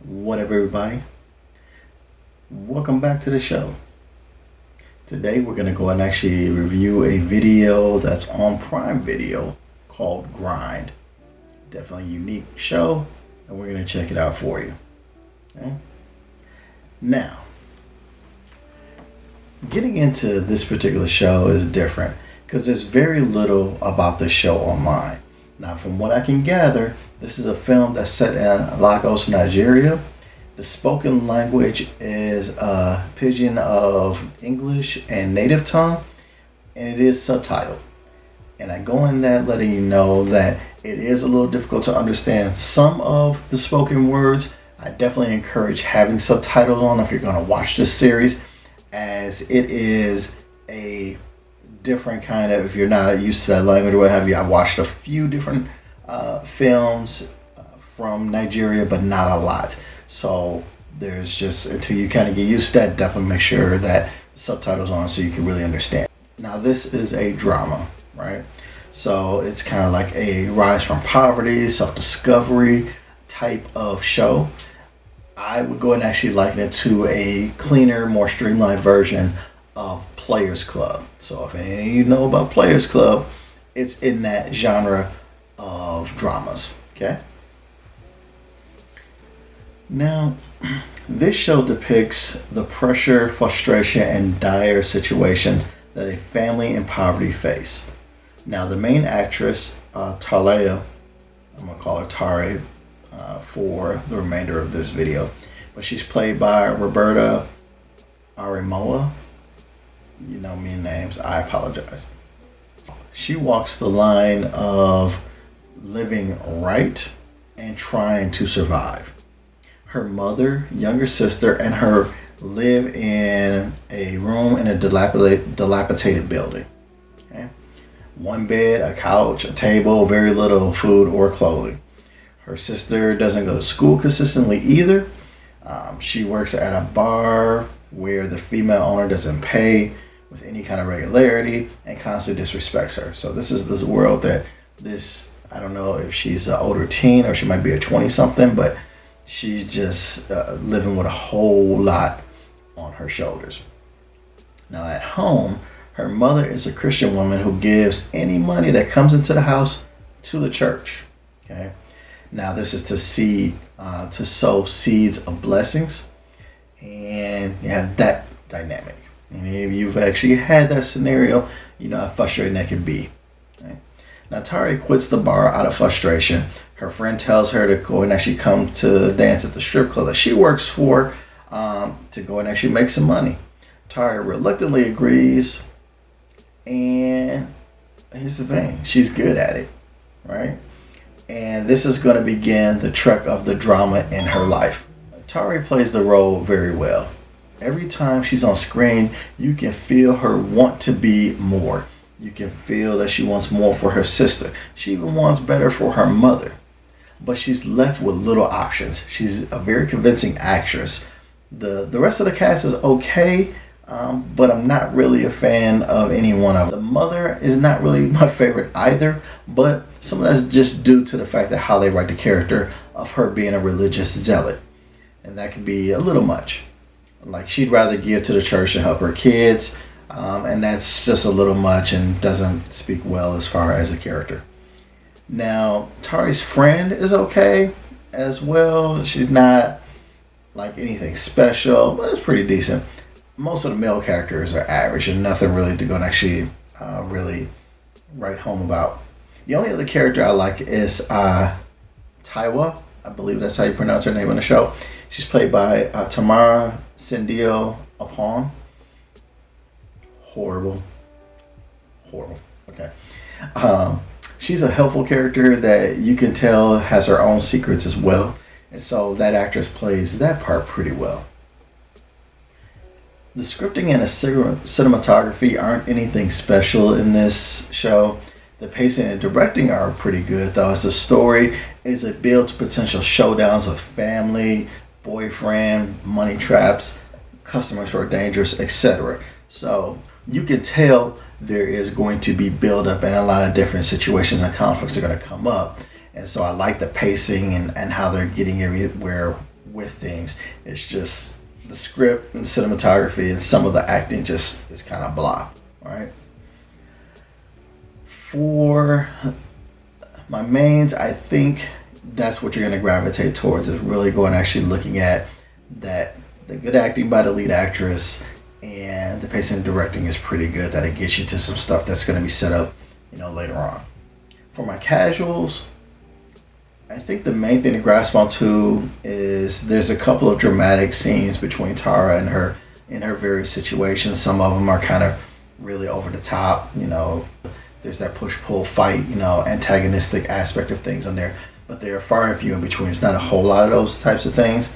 What up, everybody? Welcome back to the show. Today, we're going to go and actually review a video that's on Prime Video called Grind. Definitely a unique show, and we're going to check it out for you. Okay? Now, getting into this particular show is different because there's very little about the show online. Now, from what I can gather, this is a film that's set in Lagos, Nigeria. The spoken language is a pidgin of English and native tongue, and it is subtitled. And I go in that letting you know that it is a little difficult to understand some of the spoken words. I definitely encourage having subtitles on if you're going to watch this series, as it is a different kind of, if you're not used to that language or what have you. I watched a few different films from Nigeria, but not a lot. So there's just, until you kind of get used to that, definitely make sure that the subtitles on so you can really understand. Now, this is a drama, right? So it's kind of like a rise from poverty, self-discovery type of show. I would go and actually liken it to a cleaner, more streamlined version of Players Club. So if any of you know about Players Club, it's in that genre of dramas. Okay. Now, this show depicts the pressure, frustration, and dire situations that a family in poverty face. Now, the main actress, Talea, I'm going to call her Tare for the remainder of this video, but she's played by Roberta Arimoa. You know me names, I apologize. She walks the line of living right and trying to survive. Her mother, younger sister, and her live in a room in a dilapidated building. Okay? One bed, a couch, a table, very little food or clothing. Her sister doesn't go to school consistently either. She works at a bar where the female owner doesn't pay with any kind of regularity and constantly disrespects her. So this is this world that this, I don't know if she's an older teen or she might be a 20-something, but she's just living with a whole lot on her shoulders. Now at home, her mother is a Christian woman who gives any money that comes into the house to the church. Okay. Now this is to sow seeds of blessings, and you have that dynamic. And if you've actually had that scenario, you know how frustrating that can be. Okay? Now Tari quits the bar out of frustration. Her friend tells her to go and actually come to dance at the strip club that she works for, to go and actually make some money. Tari reluctantly agrees, and here's the thing, she's good at it, right? And this is going to begin the trek of the drama in her life. Tari plays the role very well. Every time she's on screen, you can feel her want to be more. You can feel that she wants more for her sister. She even wants better for her mother. But she's left with little options. She's a very convincing actress. The rest of the cast is okay, but I'm not really a fan of any one of them. The mother is not really my favorite either, but some of that's just due to the fact that how they write the character of her being a religious zealot. And that can be a little much. Like, she'd rather give to the church and help her kids, and that's just a little much and doesn't speak well as far as the character. Now, Tari's friend is okay as well. She's not like anything special, but it's pretty decent. Most of the male characters are average and nothing really to go and actually really write home about. The only other character I like is Taiwa. I believe that's how you pronounce her name on the show. She's played by Tamara Sendio Apon. Horrible. Okay. She's a helpful character that you can tell has her own secrets as well. And so that actress plays that part pretty well. The scripting and the cinematography aren't anything special in this show. The pacing and directing are pretty good, though, as the story is a build to potential showdowns with family, boyfriend, money traps, customers who are dangerous, etc. So you can tell there is going to be build up and a lot of different situations and conflicts are going to come up. And so I like the pacing and how they're getting everywhere with things. It's just the script and cinematography and some of the acting just is kind of blah, right? For my mains, I think that's what you're going to gravitate towards, is really going actually looking at that the good acting by the lead actress and the pacing and directing is pretty good, that it gets you to some stuff that's going to be set up, later on. For my casuals, I think the main thing to grasp onto is there's a couple of dramatic scenes between Tara and her in her various situations. Some of them are kind of really over the top, there's that push-pull fight, antagonistic aspect of things on there, but there are far and few in between. It's not a whole lot of those types of things.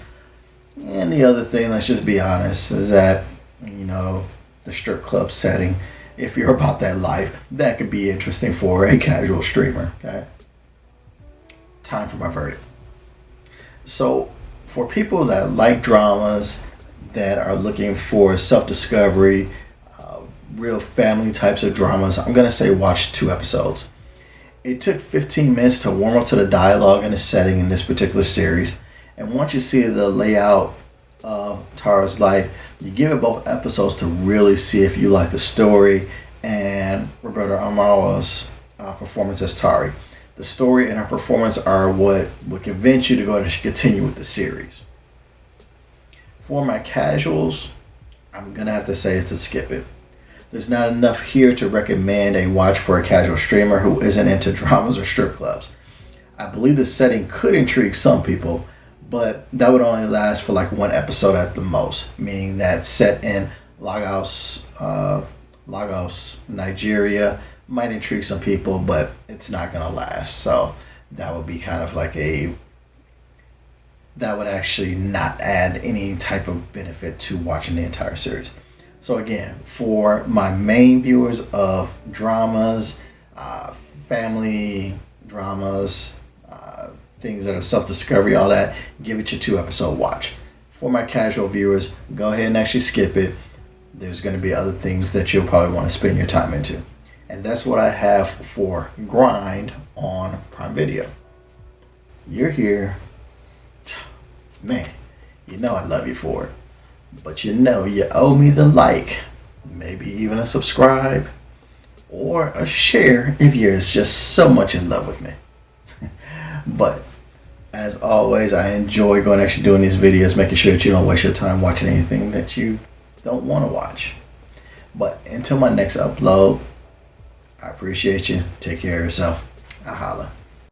And the other thing, let's just be honest, is that, the strip club setting, if you're about that life, that could be interesting for a casual streamer, okay? Time for my verdict. So, for people that like dramas, that are looking for self-discovery, real family types of dramas, I'm going to say watch 2 episodes. It took 15 minutes to warm up to the dialogue and the setting in this particular series. And once you see the layout of Tara's life, you give it both episodes to really see if you like the story and Roberta Amara's performance as Tari. The story and her performance are what would convince you to go ahead and continue with the series. For my casuals, I'm going to have to say it's to skip it. There's not enough here to recommend a watch for a casual streamer who isn't into dramas or strip clubs. I believe the setting could intrigue some people, but that would only last for like 1 episode at the most, meaning that set in Lagos, Nigeria, might intrigue some people, but it's not going to last. So that would be kind of like that would actually not add any type of benefit to watching the entire series. So again, for my main viewers of dramas, family dramas, things that are self-discovery, all that, give it your 2-episode watch. For my casual viewers, go ahead and actually skip it. There's going to be other things that you'll probably want to spend your time into. And that's what I have for Grind on Prime Video. You're here. Man, I love you for it. But you owe me the like, maybe even a subscribe, or a share if you're just so much in love with me. But as always, I enjoy going actually doing these videos, making sure that you don't waste your time watching anything that you don't want to watch. But until my next upload, I appreciate you. Take care of yourself. I holla.